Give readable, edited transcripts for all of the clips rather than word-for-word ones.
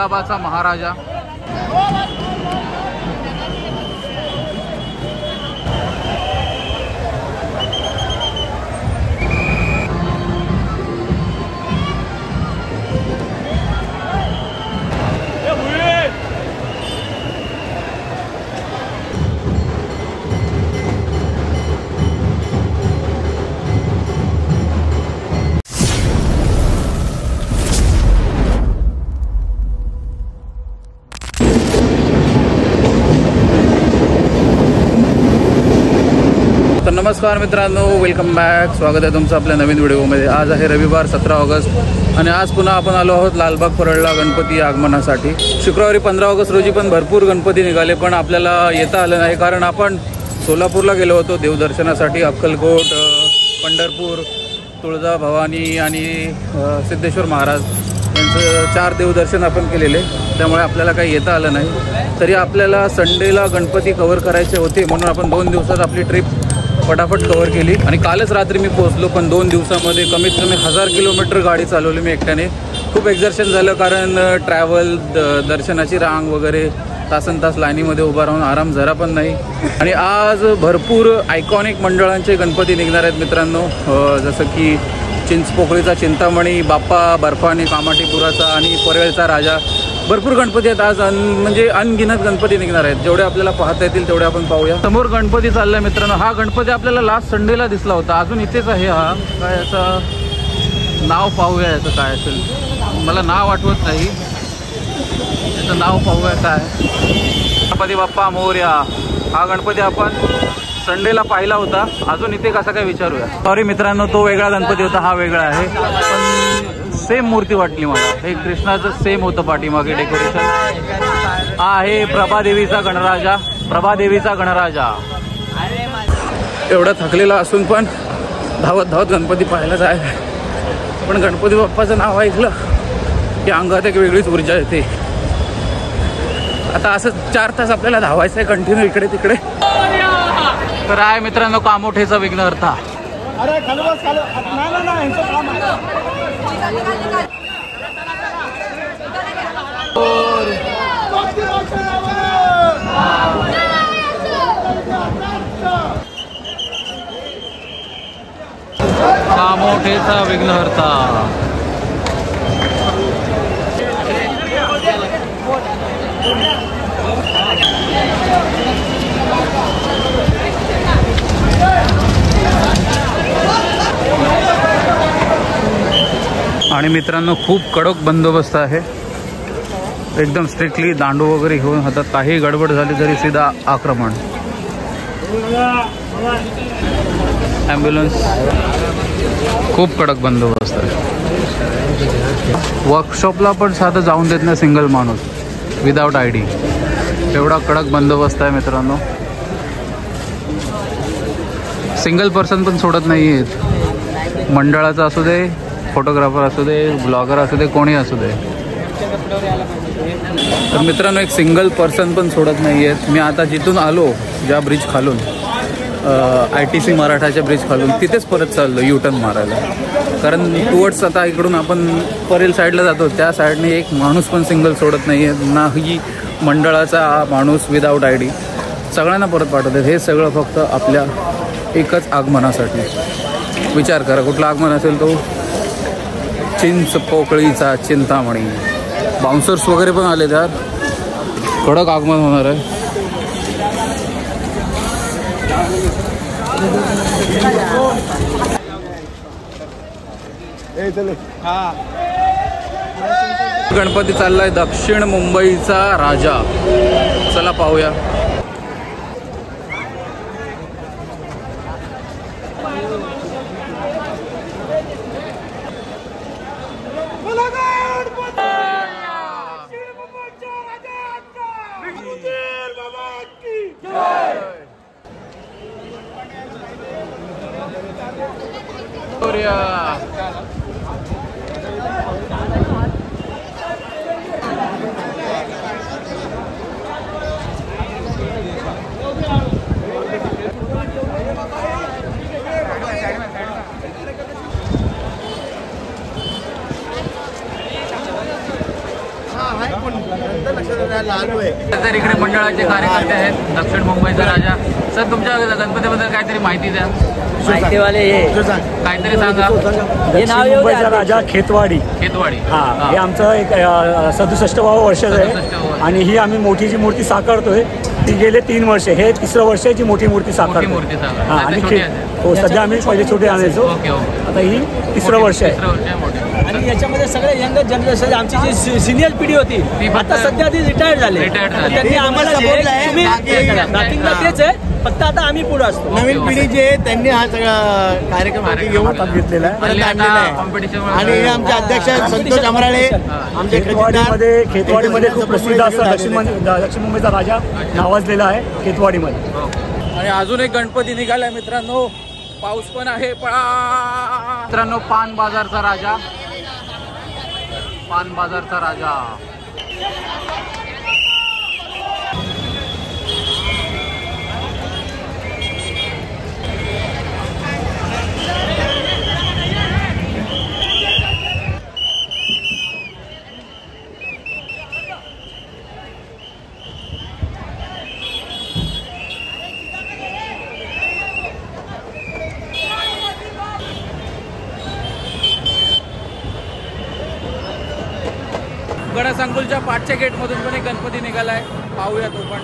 कुळाबाचा महाराजा। नमस्कार मित्रांनो, welcome back. स्वागत आहे तुमचं आपल्या नवीन व्हिडिओमध्ये। आज आहे रविवार 17 ऑगस्ट आणि आज पुन्हा आपण आलो आहोत लालबाग परळला गणपती आगमनासाठी। शुक्रवारी 15 ऑगस्ट रोजी पण भरपूर गणपती निघाले, पण आपल्याला येता आलं नाही कारण आपण सोलापूरला गेलो होतो देवदर्शनासाठी। अक्कलकोट, पंढरपूर, तुळजा भवानी आणि सिद्धेश्वर महाराज यांचं 4 देवदर्शन आपण केलेले, त्यामुळे आपल्याला काही येता आलं नाही। तरी आपल्याला संडेला गणपती कव्हर करायचे होते म्हणून आपण 2 दिवसात आपली ट्रिप फटाफट कव्हर केली आणि कालच रात्री मी पोहोचलो। पण 2 दिवसामध्ये कमीत कमी 1000 किलोमीटर गाडी चालवली मी एकट्याने। खूप एक्झर्शन झालं कारण ट्रॅव्हल, दर्शनाची रांग वगैरे, तासन तास लाईनीमध्ये उभा राहून आराम जरा पण नाही। आणि आज भरपूर आयकॉनिक मंडळांचे गणपती निघणार आहेत मित्रांनो, जसं की चिंचपोकळीचा चिंतामणी, बाप्पा, बर्फानी, कामाठीपुराचा आणि परेलचा राजा। भरपूर गणपती आहेत आज, म्हणजे अनगिनत गणपती निघणार आहेत। जेवढे आपल्याला पाहता येतील तेवढे आपण पाहूया। समोर गणपती चाललाय मित्रांनो। हा गणपती आपल्याला लास्ट संडेला दिसला होता, अजून इथेच आहे। हा काय याचं नाव पाहूया, याचं काय असेल, मला नाव आठवत नाही, याचं नाव पाहूया काय। गणपती बाप्पा मोरया। हा गणपती आपण संडेला पाहिला होता, अजून इथे कसा काय विचारूया। सॉरी मित्रांनो, तो वेगळा गणपती होता, हा वेगळा आहे, पण सेम मूर्ती वाटली मला। हे कृष्णाचं सेम होतं पाठीमागे डेकोरेशन। हा आहे प्रभादेवीचा गणराजा, प्रभादेवीचा गणराजा। एवढा थकलेला असून पण धावत धावत गणपती पाहायलाच आहे। पण गणपती बाप्पाचं नाव ऐकलं की अंगात एक वेगळीच ऊर्जा येते। आता असं 4 तास आपल्याला धावायचं आहे कंटिन्यू इकडे तिकडे। तर आहे मित्रांनो कामोठेचा विघ्नहर्ता। अरे खाली बस, खाली ना यांचं काम आहे। कामोठेचा विघ्नहर्ता। आणि मित्रांनो खूप कडक बंदोबस्त आहे, एकदम स्ट्रिक्टली दांडू वगैरे घेऊन हातात, काही गडबड झाली तरी सीधा आक्रमण। ॲम्ब्युलन्स, खूप कडक बंदोबस्त आहे। वर्कशॉपला पण साधं जाऊन देत नाही सिंगल माणूस विदाउट ID, एवढा कडक बंदोबस्त आहे मित्रांनो। सिंगल पर्सन पण सोडत नाही आहेत, मंडळाचा असू दे, फोटोग्राफर असू दे, ब्लॉगर असू दे, कोणी असू दे। तर मित्रांनो एक सिंगल पर्सन पण सोडत नाही आहेत। मी आता जिथून आलो, ज्या ब्रिज खालून ITC मराठाच्या ब्रिज खालून, तिथेच परत चाललो U-टर्न मारायला, कारण टुवर्ड्स आता इकडून आपण परेल साईडला जातो, त्या साईडने एक माणूस पण सिंगल सोडत नाही आहे, नाही मंडळाचा माणूस विदाऊट ID। सगळ्यांना परत पाठवतात, हे सगळं फक्त आपल्या एकच आगमनासाठी। विचार करा कुठलं आगमन असेल तो, चिंचपोकळीचा चिंतामणी। बाउन्सर्स वगैरे पण आले, त्यात कडक आगमन होणार आहे। गणपती चाललाय दक्षिण मुंबईचा राजा, चला पाहूया। आलोय. तर इकडे मंडळाचे कार्यकर्ते आहेत. दक्षिण मुंबईचा राजा. सर, तुमच्या गणपतीबद्दल काहीतरी माहिती द्या. माहितीवाले हे काहीतरी सांगा. हे नाव येऊ द्या. राजा खेतवाडी. खेतवाडी. हा, हे आमचं एक 67वावं वर्षाचं आहे आणि ही आम्ही मोठी जी मूर्ती साकारतोय ती गेले 3 वर्ष. हे 3रं वर्ष आहे जी मोठी मूर्ती साकारतोय. मूर्ती साकार. हा, आणि छोटी आहे. हो, सध्या आम्ही पहिले छोटे आणायचो. Okay okay. आता ही 3रं वर्ष आहे. 3रं वर्ष आहे मोठी. आणि याच्यामध्ये सगळे यंग जनरेशन आमची जी सिनियर पिढी होती ती आता सध्या ती रिटायर्ड झाली. त्यांनी आम्हाला support आहे. बाकीला तेच आहे, फक्त आता आम्ही पुढे असतो. नवीन पिढी जी आहे त्यांनी हा सगळा कार्यक्रम हाती घेऊन हातात घेतलेला आहे. परत आणलेला आहे. कॉम्पिटिशन आणि हे आमचे अध्यक्ष संतोष अमराळे, आमचे खजिनदार. खेतवाडीमध्ये खूप प्रसिद्ध असं दक्षिण मुंबईचा राजा नावाजलेला आहे खेतवाडीमध्ये. आणि अजून एक गणपती निघालाय मित्रांनो. पाऊस पण आहे. पळा मित्रांनो. पान बाजारचा राजा. पान बाजारचा राजा. गडसंकुलच्या पाठच्या गेटमधून पण एक गणपती निघालाय. पाहूया तो पण.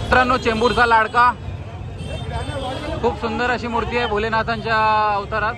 मित्रांनो, चेंबूरचा लाडका. खूप सुंदर अशी मूर्ती आहे भोलेनाथांच्या अवतारात.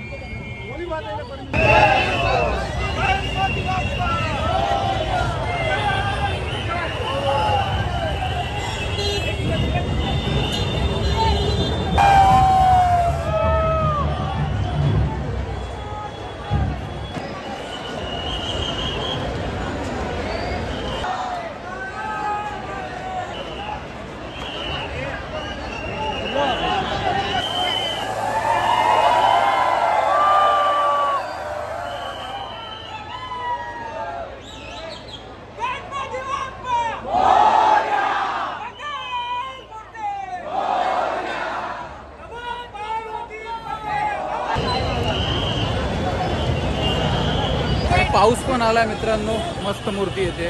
पाऊस पण आलाय मित्रांनो. मस्त मूर्ती येते.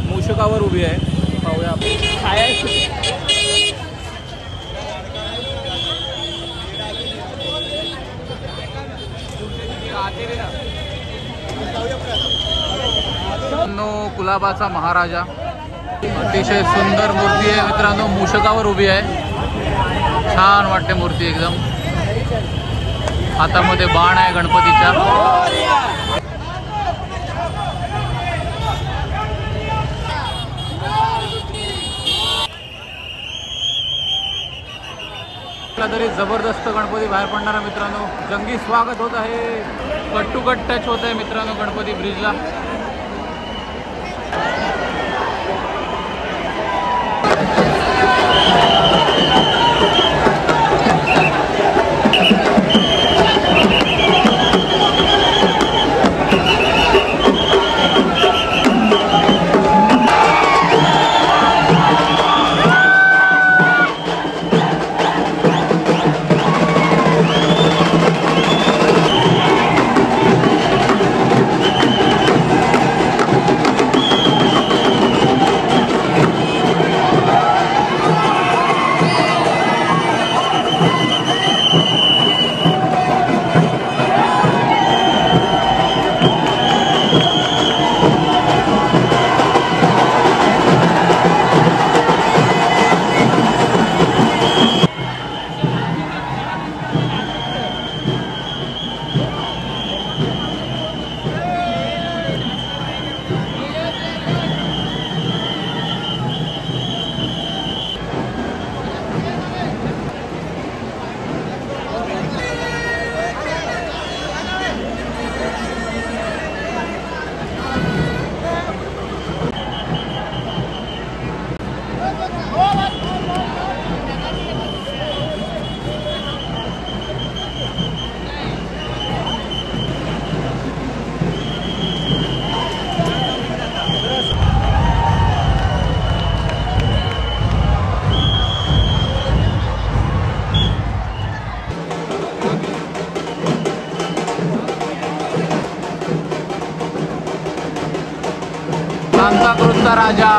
मूषकावर उभी आहे. पाहूया मित्रांनो. कुलाबाचा महाराजा. अतिशय सुंदर मूर्ती आहे मित्रांनो. मूषकावर उभी आहे. छान वाटते मूर्ती एकदम. हातामध्ये बाण आहे गणपतीच्या. तरी जबरदस्त गणपती बाहेर पडणारा मित्रांनो. जंगी स्वागत होत आहे. कट टू कट टच होत आहे मित्रांनो गणपती ब्रिजला. गावचा राजा.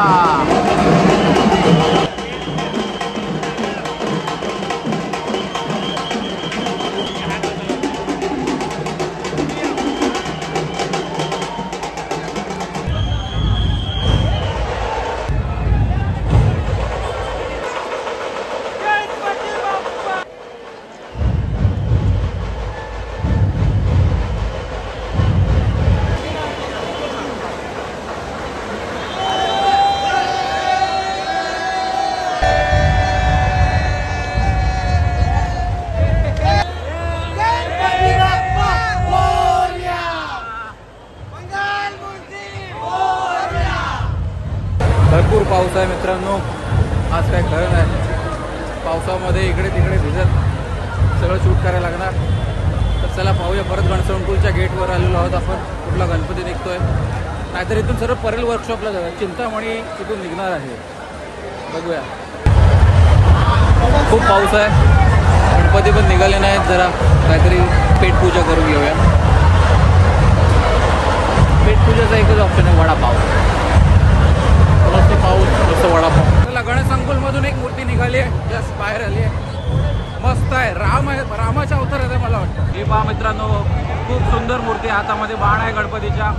भरपूर पाऊस आहे मित्रांनो, आज काय खरं नाही. पावसामध्ये इकडे तिकडे भिजत सगळं शूट करायला लागणार. तर चला पाहूया, परत गणसंकुलच्या गेटवर आलेलो आहोत आपण. कुठला गणपती निघतोय, नाहीतर इथून सर्व परेल वर्कशॉपला जाऊया. चिंतामणी इथून निघणार आहे, बघूया. खूप पाऊस आहे, गणपती पण निघाले नाहीत. जरा काहीतरी पेटपूजा करून घेऊया. पेटपूजाचा एकच ऑप्शन आहे, वडापाव. पाऊस जसं वडापाव. चला, गणसंकुलमधून एक मूर्ती निघाली आहे, जस्ट बाहेर आली आहे. मस्त आहे, राम आहे, रामाच्या अवतारात आहे मला वाटतं. हे पहा मित्रांनो, खूप सुंदर मूर्ती. हातामध्ये बाण आहे गणपतीच्या.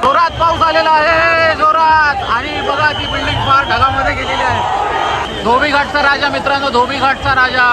जोरात पाऊस आलेला आहे, जोरात. आणि बघा, ती बिल्डिंग फार ढगामध्ये गेलेली आहे. धोबीघाटचा राजा मित्रांनो, धोबीघाटचा राजा.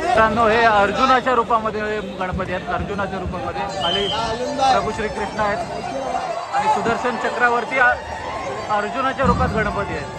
मित्रांनो, हे अर्जुनाच्या रूपामध्ये गणपती आहेत. अर्जुनाच्या रूपामध्ये खाली प्रभू श्रीकृष्ण आहेत आणि सुदर्शन चक्रावरती अर्जुनाच्या रूपात गणपती आहेत.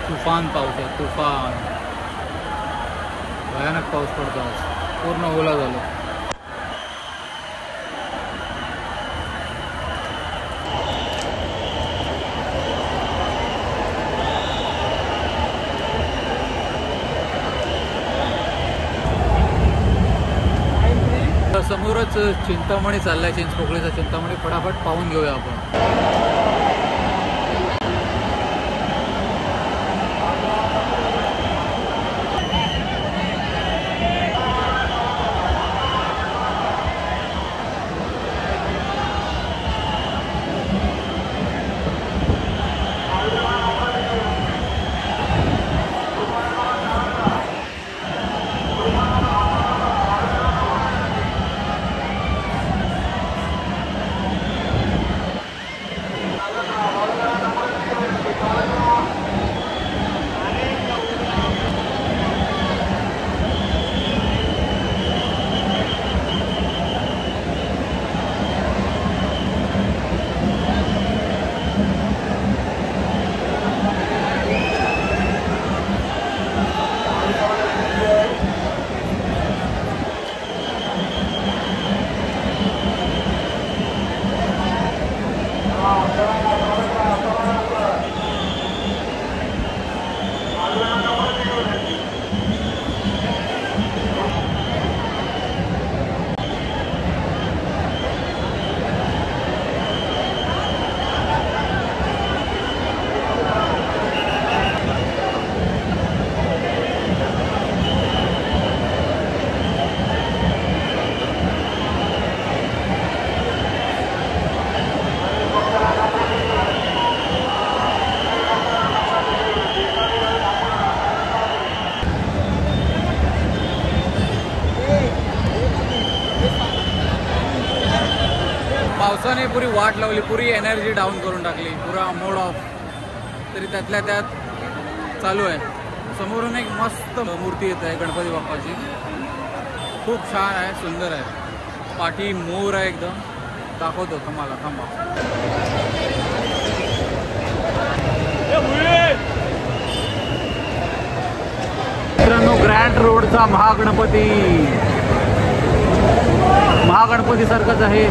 तुफान पाऊस आहे, तुफान भयानक पाऊस पडतो आज, पूर्ण ओला झालं. समोरच चिंतामणी चाललाय, चिंचपोकळीचा चिंतामणी, फटाफट पाहून घेऊया आपण. पावसाने पुरी वाट लावली, पुरी एनर्जी डाऊन करून टाकली, पुरा मोड ऑफ. तरी त्यातल्या त्यात चालू आहे. समोरून एक मस्त मूर्ती येत आहे गणपती बाप्पाची, खूप छान आहे, सुंदर आहे. पाठी मोर आहे एकदम. दाखवतो तुम्हाला, थांबा. मित्रांनो, ग्रँड रोडचा महागणपती सारखंच आहे.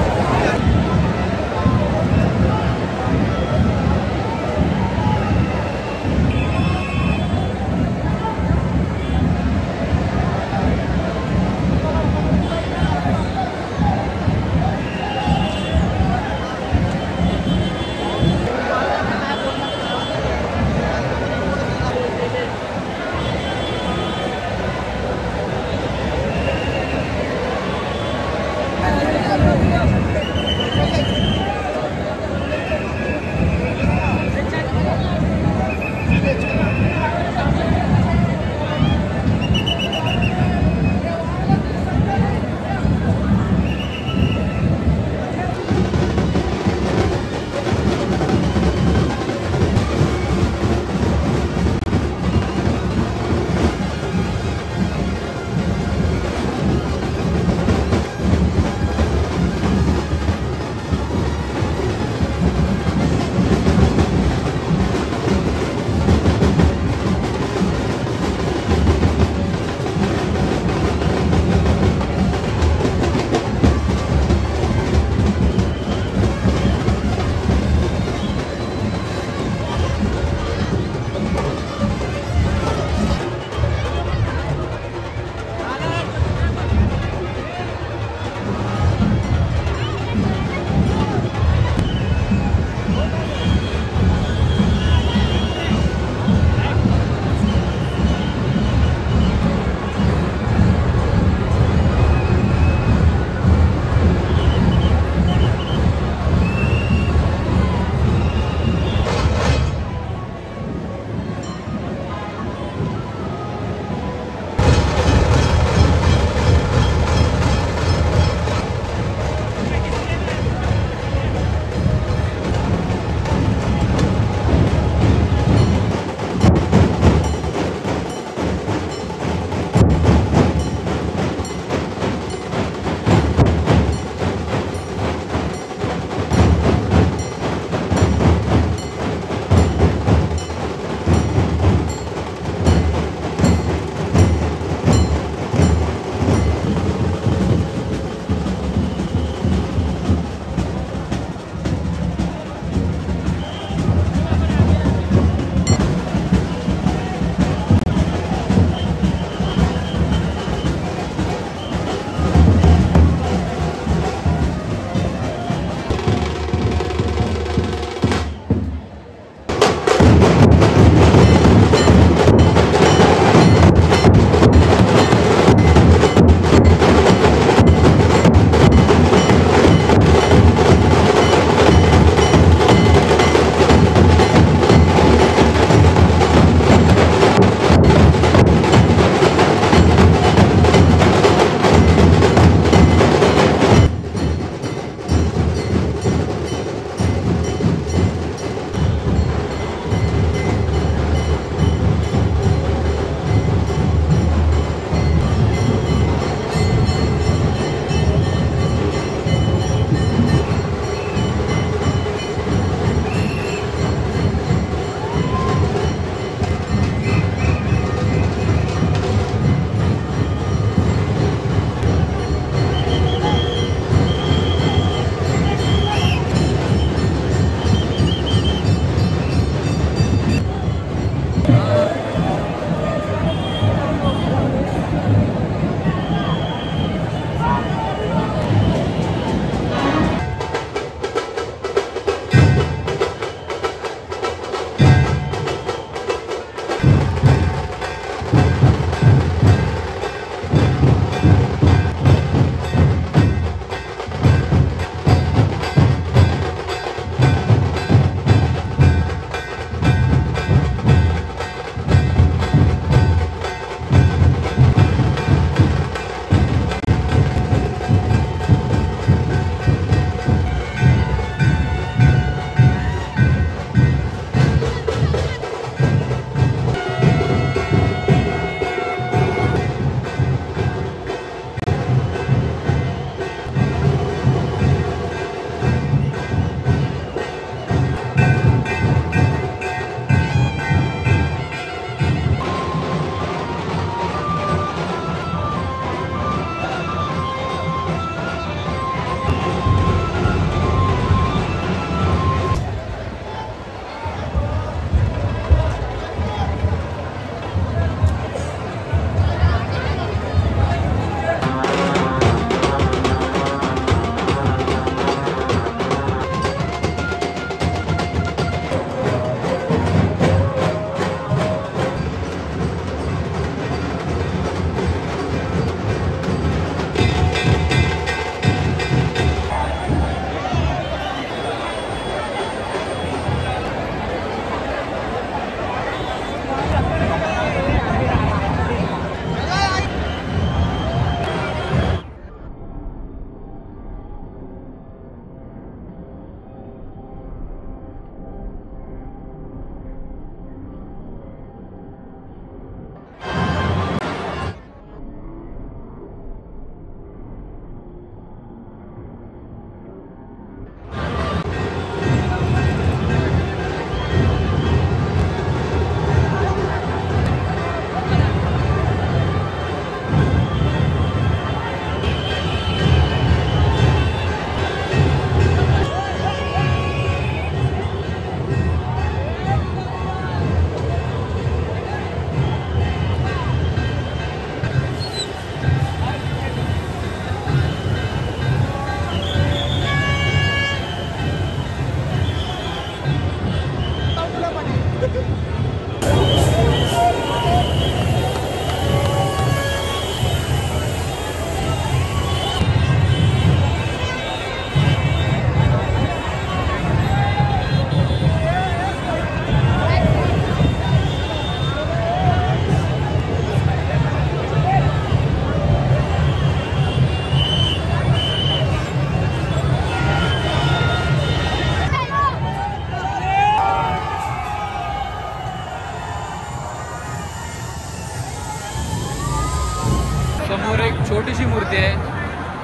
समोर एक छोटीशी मूर्ती आहे,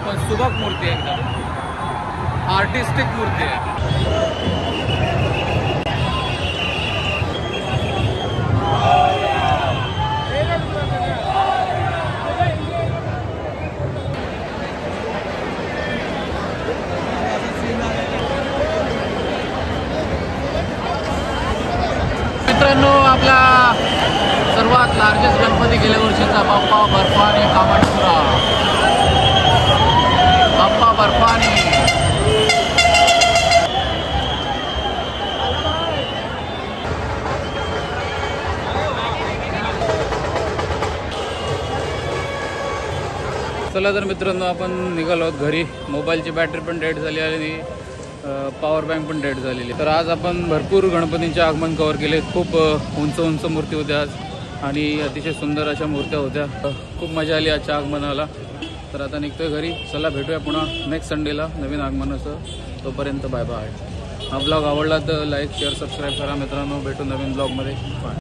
पण सुबक मूर्ती आहे, एकदम आर्टिस्टिक मूर्ती आहे. मित्रांनो, आपला सर्वात लार्जेस्ट गणपती गेल्या वर्षीचा बाप्पा बर्फानी कामाटपुरा. बाप्पा बर्फानी. चला तर मित्रांनो, आपण निघालो आहोत घरी. मोबाईलची बॅटरी पण डेड झाली आणि पॉवर बँक पण डेड झालेली. तर आज आपण भरपूर गणपतींचे आगमन कव्हर केले. खूप उंच उंच मूर्ती होत्या आज आणि अतिशय सुंदर अशा मूर्त्या होत्या. खूप मजा आली आजच्या आगमनाला. तर आता निघतोय घरी. चला भेटूया पुन्हा नेक्स्ट संडेला नवीन आगमनाचं. तोपर्यंत बाय बाय. हा ब्लॉग आवडला तर लाईक शेअर सबस्क्राईब करा मित्रांनो. भेटू नवीन ब्लॉगमध्ये. बाय.